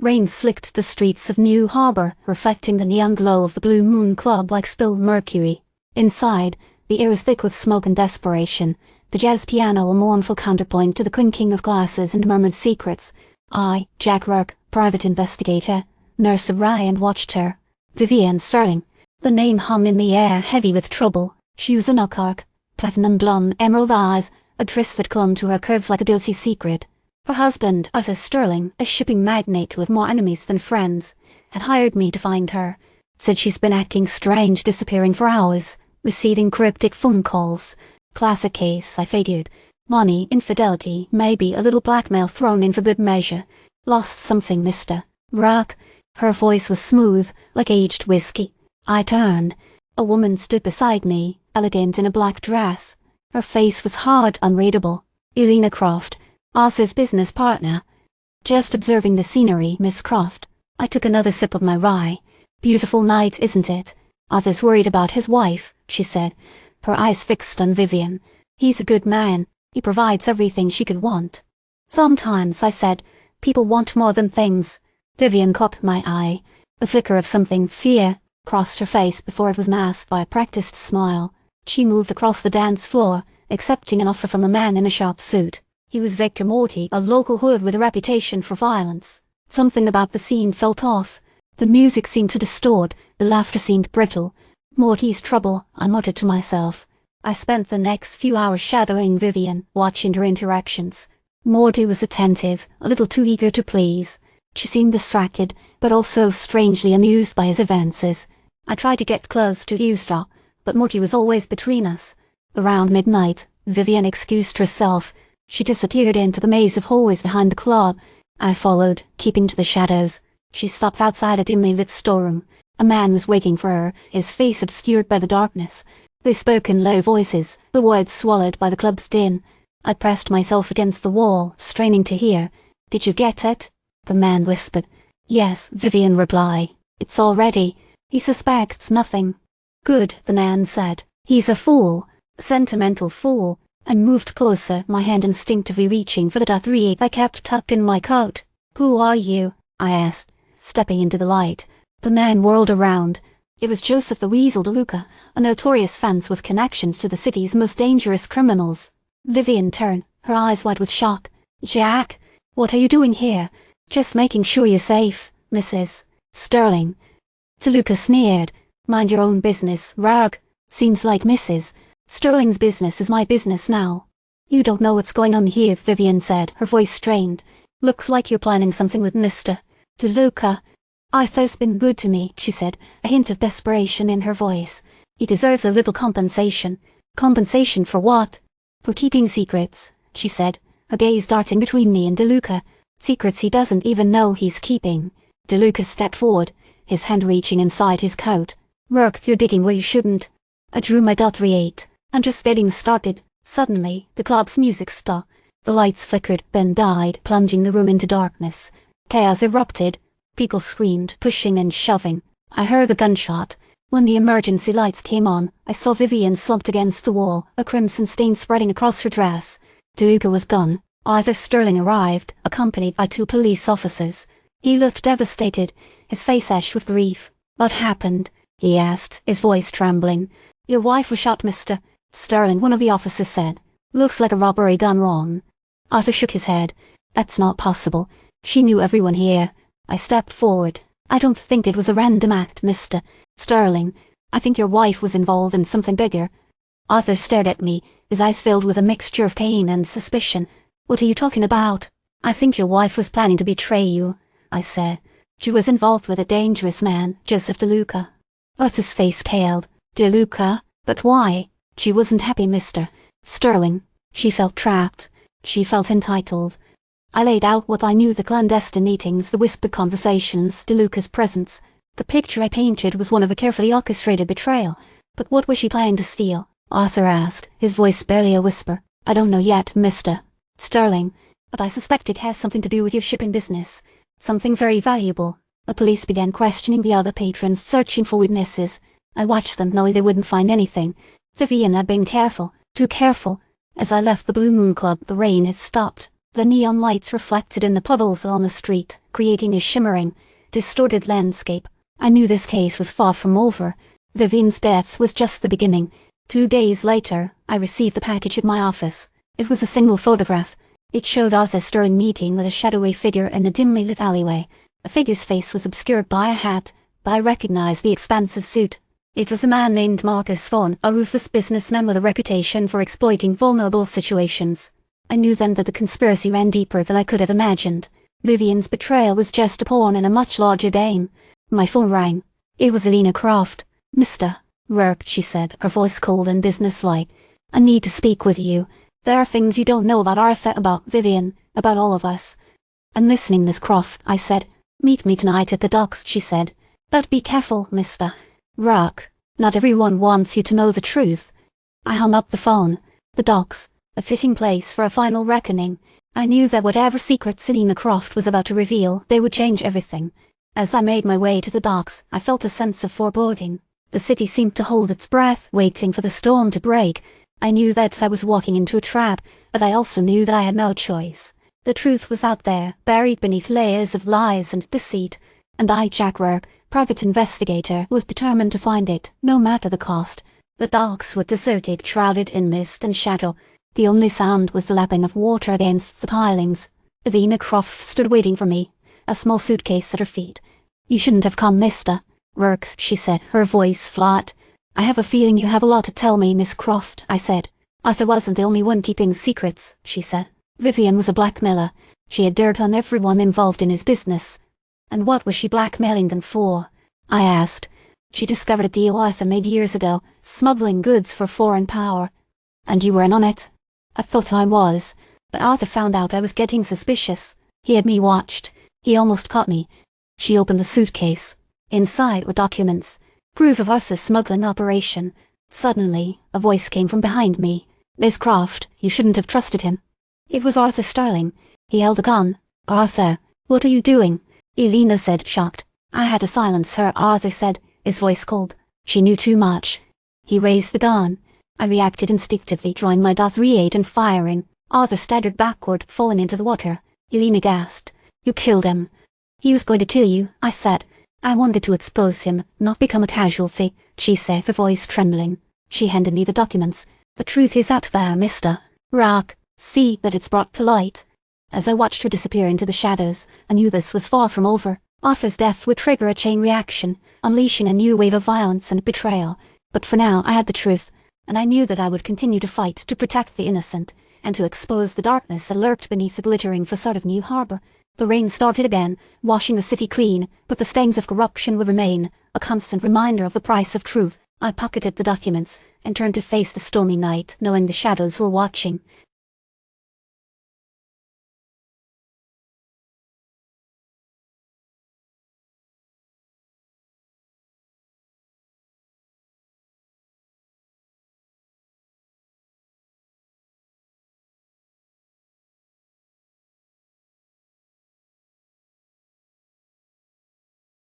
Rain slicked the streets of New Harbor, reflecting the neon glow of the Blue Moon Club like spilled mercury. Inside, the air was thick with smoke and desperation, the jazz piano a mournful counterpoint to the clinking of glasses and murmured secrets. I, Jack Rourke, private investigator, nurse of Ryan, watched her. Vivian Sterling. The name hung in the air, heavy with trouble. She was an ocark, platinum blonde, emerald eyes, a dress that clung to her curves like a guilty secret. Her husband, Arthur Sterling, a shipping magnate with more enemies than friends, had hired me to find her. Said she's been acting strange, disappearing for hours, receiving cryptic phone calls. Classic case, I figured. Money, infidelity, maybe a little blackmail thrown in for good measure. Lost something, Mr. Rourke. Her voice was smooth, like aged whiskey. I turned. A woman stood beside me, elegant in a black dress. Her face was hard, unreadable. Eleanor Croft, Arthur's business partner. Just observing the scenery, Miss Croft. I took another sip of my rye. Beautiful night, isn't it? Arthur's worried about his wife, she said, her eyes fixed on Vivian. He's a good man. He provides everything she could want. Sometimes, I said, people want more than things. Vivian caught my eye. A flicker of something, fear, crossed her face before it was masked by a practiced smile. She moved across the dance floor, accepting an offer from a man in a sharp suit. He was Victor Morty, a local hood with a reputation for violence. Something about the scene felt off. The music seemed to distort, the laughter seemed brittle. Morty's trouble, I muttered to myself. I spent the next few hours shadowing Vivian, watching her interactions. Morty was attentive, a little too eager to please. She seemed distracted, but also strangely amused by his advances. I tried to get close to eavesdrop, but Morty was always between us. Around midnight, Vivian excused herself. She disappeared into the maze of hallways behind the club. I followed, keeping to the shadows. She stopped outside a dimly lit storeroom. A man was waiting for her, his face obscured by the darkness. They spoke in low voices, the words swallowed by the club's din. I pressed myself against the wall, straining to hear. "Did you get it?" the man whispered. "Yes," Vivian replied. "It's all ready. He suspects nothing." "Good," the man said. "He's a fool. A sentimental fool." I moved closer, my hand instinctively reaching for the .38 I kept tucked in my coat. "Who are you?" I asked, stepping into the light. The man whirled around. It was Joseph the Weasel DeLuca, a notorious fence with connections to the city's most dangerous criminals. Vivian turned, her eyes wide with shock. "Jack, what are you doing here?" "Just making sure you're safe, Mrs. Sterling." DeLuca sneered. "Mind your own business, Rourke. Seems like Mrs. Sterling's business is my business now." "You don't know what's going on here," Vivian said, her voice strained. "Looks like you're planning something with Mr. DeLuca." "Arthur's been good to me," she said, a hint of desperation in her voice. "He deserves a little compensation." "Compensation for what?" "For keeping secrets," she said, her gaze darting between me and DeLuca. "Secrets he doesn't even know he's keeping." DeLuca stepped forward, his hand reaching inside his coat. "Rourke, you're digging where you shouldn't." I drew my .38. I'm just getting started. Suddenly, the club's music stopped. The lights flickered, then died, plunging the room into darkness. Chaos erupted. People screamed, pushing and shoving. I heard a gunshot. When the emergency lights came on, I saw Vivian slumped against the wall, a crimson stain spreading across her dress. DeLuca was gone. Arthur Sterling arrived, accompanied by 2 police officers. He looked devastated, his face ashed with grief. "What happened?" he asked, his voice trembling. "Your wife was shot, Mr. Sterling," one of the officers said. "Looks like a robbery gone wrong." Arthur shook his head. "That's not possible. She knew everyone here." I stepped forward. "I don't think it was a random act, Mr. Sterling. I think your wife was involved in something bigger." Arthur stared at me, his eyes filled with a mixture of pain and suspicion. "What are you talking about?" "I think your wife was planning to betray you," I said. "She was involved with a dangerous man, Joseph DeLuca." Arthur's face paled. "DeLuca? But why?" "She wasn't happy, Mr. Sterling. She felt trapped. She felt entitled." I laid out what I knew: the clandestine meetings, the whispered conversations, DeLuca's presence. The picture I painted was one of a carefully orchestrated betrayal. "But what was she planning to steal?" Arthur asked, his voice barely a whisper. "I don't know yet, Mr. Sterling, but I suspect it has something to do with your shipping business. Something very valuable." The police began questioning the other patrons, searching for witnesses. I watched them, knowing they wouldn't find anything. Vivian had been careful, too careful. As I left the Blue Moon Club, the rain had stopped. The neon lights reflected in the puddles on the street, creating a shimmering, distorted landscape. I knew this case was far from over. Vivian's death was just the beginning. 2 days later, I received the package at my office. It was a single photograph. It showed Arthur Sterling meeting with a shadowy figure in a dimly lit alleyway. The figure's face was obscured by a hat, but I recognized the expansive suit. It was a man named Marcus Vaughan, a ruthless businessman with a reputation for exploiting vulnerable situations. I knew then that the conspiracy ran deeper than I could have imagined. Vivian's betrayal was just a pawn in a much larger game. My phone rang. It was Eleanor Croft. "Mr. Rourke," she said, her voice cold and businesslike. "I need to speak with you. There are things you don't know about Arthur, about Vivian, about all of us." "I'm listening, Miss Croft," I said. "Meet me tonight at the docks," she said. "But be careful, Mr. Rourke. Not everyone wants you to know the truth." I hung up the phone. The docks, a fitting place for a final reckoning. I knew that whatever secrets Eleanor Croft was about to reveal, they would change everything. As I made my way to the docks, I felt a sense of foreboding. The city seemed to hold its breath, waiting for the storm to break. I knew that I was walking into a trap, but I also knew that I had no choice. The truth was out there, buried beneath layers of lies and deceit, and I, Jack Rourke, private investigator, was determined to find it, no matter the cost. The docks were deserted, shrouded in mist and shadow. The only sound was the lapping of water against the pilings. Eleanor Croft stood waiting for me, a small suitcase at her feet. "You shouldn't have come, Mr. Rourke," she said, her voice flat. "I have a feeling you have a lot to tell me, Miss Croft," I said. "Arthur wasn't the only one keeping secrets," she said. "Vivian was a blackmailer. She had dirt on everyone involved in his business." "And what was she blackmailing them for?" I asked. "She discovered a deal Arthur made years ago, smuggling goods for foreign power." "And you were in on it?" "I thought I was, but Arthur found out I was getting suspicious. He had me watched. He almost caught me." She opened the suitcase. Inside were documents, proof of Arthur's smuggling operation. Suddenly, a voice came from behind me. "Miss Croft, you shouldn't have trusted him." It was Arthur Sterling. He held a gun. "Arthur, what are you doing?" Eleanor said, shocked. "I had to silence her," Arthur said, his voice cold. "She knew too much." He raised the gun. I reacted instinctively, drawing my .38 and firing. Arthur staggered backward, falling into the water. Eleanor gasped. "You killed him." "He was going to kill you," I said. "I wanted to expose him, not become a casualty," she said, her voice trembling. She handed me the documents. "The truth is out there, Mr. Rourke. See that it's brought to light." As I watched her disappear into the shadows, I knew this was far from over. Arthur's death would trigger a chain reaction, unleashing a new wave of violence and betrayal. But for now, I had the truth, and I knew that I would continue to fight to protect the innocent, and to expose the darkness that lurked beneath the glittering facade of New Harbor. The rain started again, washing the city clean, but the stains of corruption would remain, a constant reminder of the price of truth. I pocketed the documents, and turned to face the stormy night, knowing the shadows were watching.